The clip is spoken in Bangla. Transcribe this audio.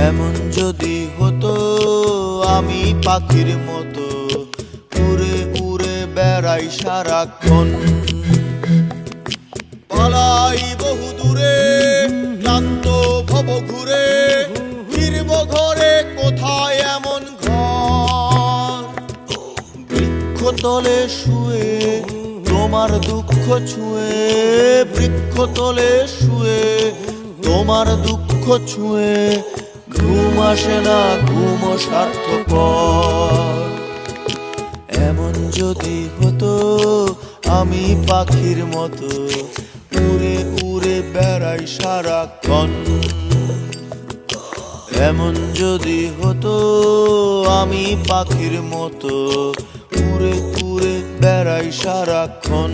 এমন যদি হতো আমি পাখির মতো উড়ে উড়ে বেড়াই সারাক্ষণ, পালাই বহু দূরে ক্লান্ত ভব ঘুরে, ফিরব ঘরে কোথায় এমন ঘর। বৃক্ষতলে শুয়ে তোমার দুঃখ ছুঁয়ে, বৃক্ষতলে শুয়ে তোমার দুঃখ ছুঁয়ে, ঘুম আসে না ঘুম স্বার্থপর। এমন যদি হতো আমি পাখির মতো উড়ে উড়ে বেড়াই সারাক্ষণ, এমন যদি হতো আমি পাখির মতো উড়ে উড়ে বেড়াই সারাক্ষণ।